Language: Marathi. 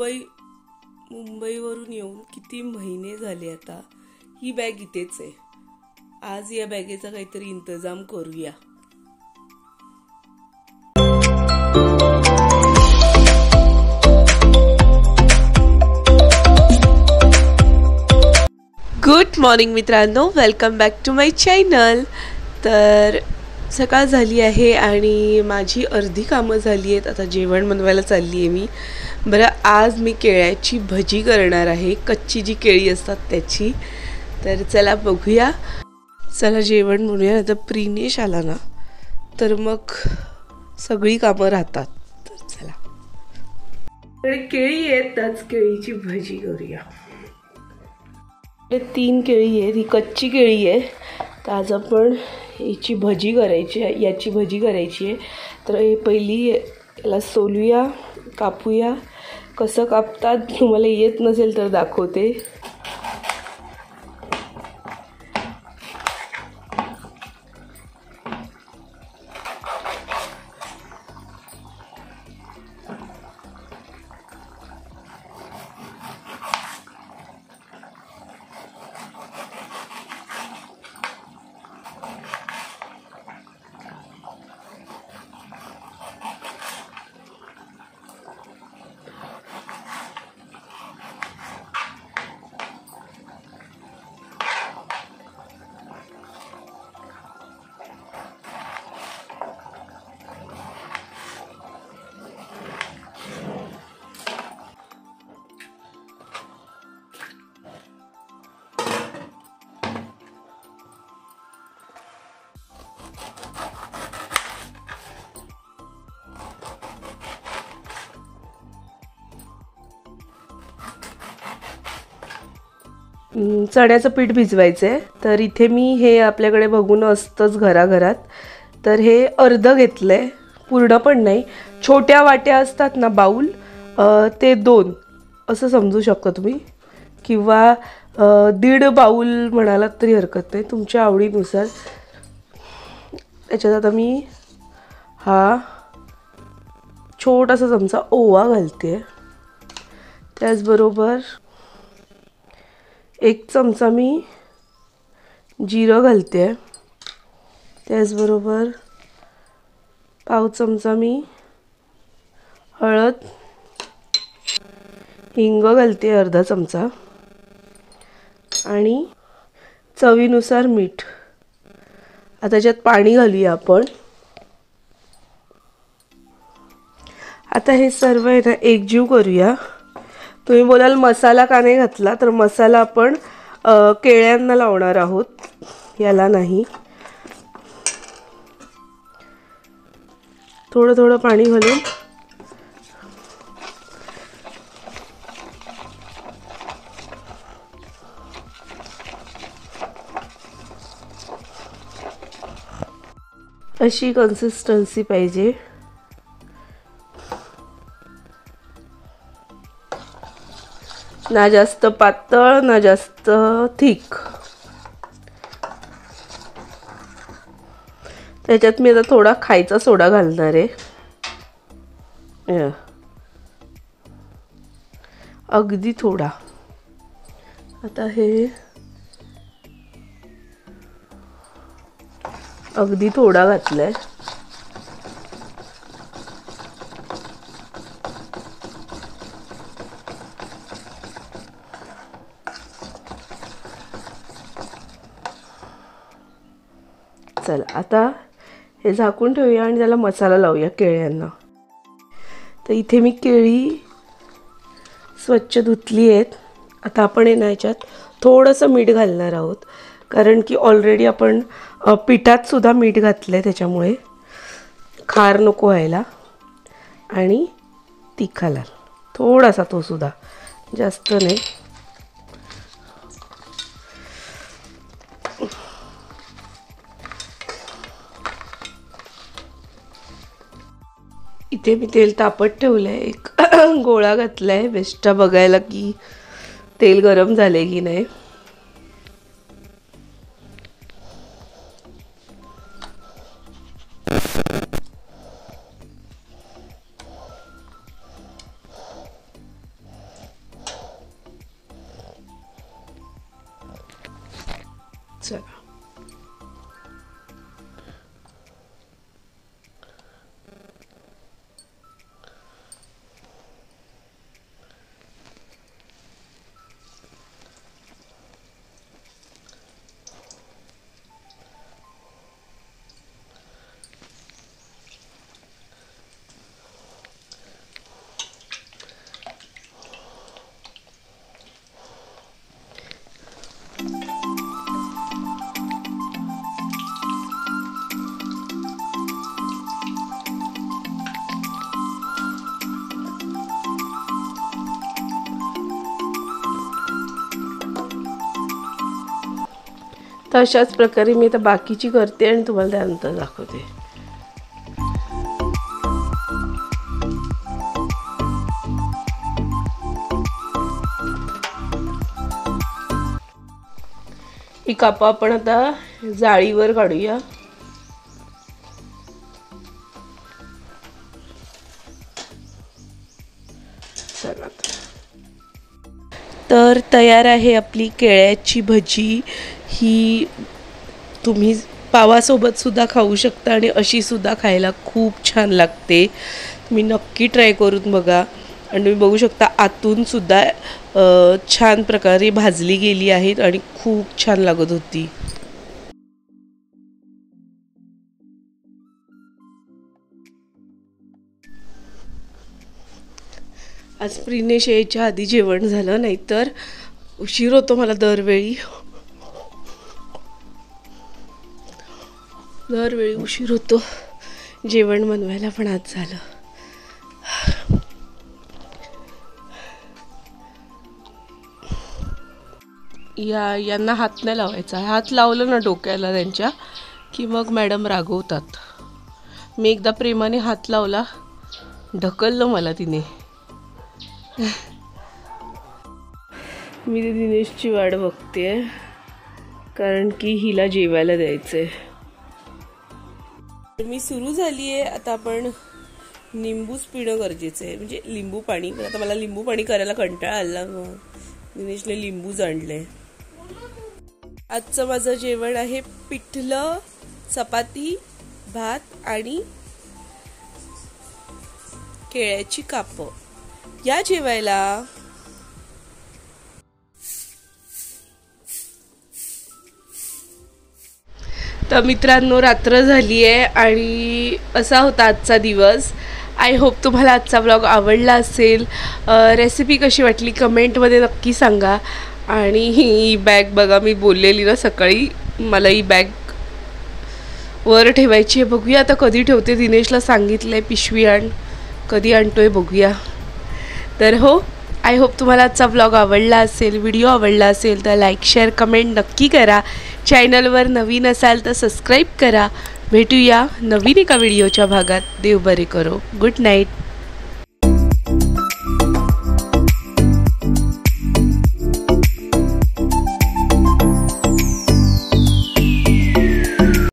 मुंबईवरून येऊन किती महिने झाले आता. ही बॅग इथेच आहे. आज या बॅगेचा काहीतरी इंतजाम करूया. गुड मॉर्निंग मित्रांनो, welcome back to my channel. तर सकाळ झाली आहे आणि माझी अर्धी कामं झाली आहेत. आता जेवण बनवायला चालली आहे मी. बरं, आज मी केळ्याची भजी करणार आहे, कच्ची जी केळी असतात त्याची. तर चला बघूया. चला जेवण बनवूया. आता प्रिनेश आला ना तर मग सगळी कामं राहतात. तर चला, केळी आहेत, त्याच केळीची भजी करूया. 3 केळी आहेत, ही कच्ची केळी आहे. तर आज आपण याची भजी करायची आहे, याची भजी करायची आहे. तर पहिली याला सोलूया, कापूया. कसं कापतात तुम्हाला येत नसेल तर दाखवते. चण्याचं पीठ भिजवायचं आहे. तर इथे मी हे आपल्याकडे बघून असतंच घराघरात. तर हे अर्ध घेतलं आहे, पूर्ण पण नाही. छोट्या वाट्या असतात ना, बाऊल, ते 2 असं समजू शकता तुम्ही, किंवा 1.5 बाऊल म्हणालात तरी हरकत नाही, तुमच्या आवडीनुसार. त्याच्यात आता मी हा छोटासा चमचा ओवा घालते. त्याचबरोबर 1 चमचा मी जिरं घालते. त्याचबरोबर पाव चमचा मी हळद, हिंग घालते अर्धा चमचा, आणि चवीनुसार मीठ. आता त्याच्यात पाणी घालूया आपण. आता हे सर्व आहे ना एकजीव करूया. तुम्ही बोलाल मसाला का नाही घातला, तर मसाला आपण केळ्यांना लावणार आहोत, याला नाही. थोडं थोडं पाणी घालून अशी कन्सिस्टन्सी पाहिजे. ना जास्त पातळ ना जास्त थिक. त्याच्यात मी आता थोडा खायचा सोडा घालणार आहे, अगदी थोडा. आता हे अगदी थोडा घातलाय. चला, आता हे झाकून ठेवूया आणि त्याला मसाला लावूया केळ्यांना. तर इथे मी केळी स्वच्छ धुतली आहेत. आता आपण हे ना याच्यात थोडंसं मीठ घालणार आहोत, कारण की ऑलरेडी आपण पिठात सुद्धा मीठ घातलं आहे, त्याच्यामुळे खार नको व्हायला. आणि तिखा लाल थोडासा, तो सुद्धा जास्त नाही. इथे मी तेल तापत ठेवलं आहे. एक गोळा घातला आहे, बेस्टा बघायला की तेल गरम झाले की नाही. चला तर अशाच प्रकारे मी आता बाकीची करते आणि तुम्हाला त्यानंतर दाखवते. ही कापं आपण आता जाळीवर काढूया. चला तर तयार आहे आपली केळ्याची भजी. ही तुम्ही पावासोबत सुद्धा खाऊ शकता आणि अशी सुद्धा खायला खूप छान लागते. तुम्ही नक्की ट्राय करून बघा. आणि तुम्ही बघू शकता आतून सुद्धा छान प्रकारे भाजली गेली आहेत आणि खूप छान लागत होती. आज प्रिनेश यायच्या आधी जेवण झालं, नाहीतर उशीर होतो मला दरवेळी उशीर होतो जेवण बनवायला, पण आज झालं. यांना हात नाही लावायचा. हात लावलं ना डोक्याला त्यांच्या की मग मॅडम रागवतात. मी एकदा प्रेमाने हात लावला, ढकललं मला तिने. मी ते दिनेशची वाट बघते कारण की हिला जेवायला द्यायचंय. मी सुरू झाली आहे. आता आपण लिंबूच पिणं गरजेचं आहे, म्हणजे लिंबू पाणी. पण आता मला लिंबू पाणी करायला कंटाळा आला, मग दिनेशने लिंबूच आणले. आजचं माझं जेवण आहे पिठलं, चपाती, भात आणि केळ्याची कापं. या जेवायला. तर मित्रांनो, रात्र झाली आहे आणि असा होता आजचा दिवस. आय होप तुम्हाला आजचा ब्लॉग आवडला असेल. रेसिपी कशी वाटली कमेंटमध्ये नक्की सांगा. आणि ही बॅग बघा, मी बोललेली ना सकाळी, मला ही बॅग वर ठेवायची आहे. बघूया आता कधी ठेवते. दिनेशला सांगितलं आहे पिशवी आण, कधी आणतोय बघूया. तर हो, आय होप तुम्हाला आजचा ब्लॉग आवडला असेल. व्हिडिओ आवडला असेल तर लाईक, शेअर, कमेंट नक्की करा. चॅनलवर नवीन असाल तर सबस्क्राईब करा. भेटूया नवीन एका व्हिडिओच्या भागात. देव बरे करो. Good night.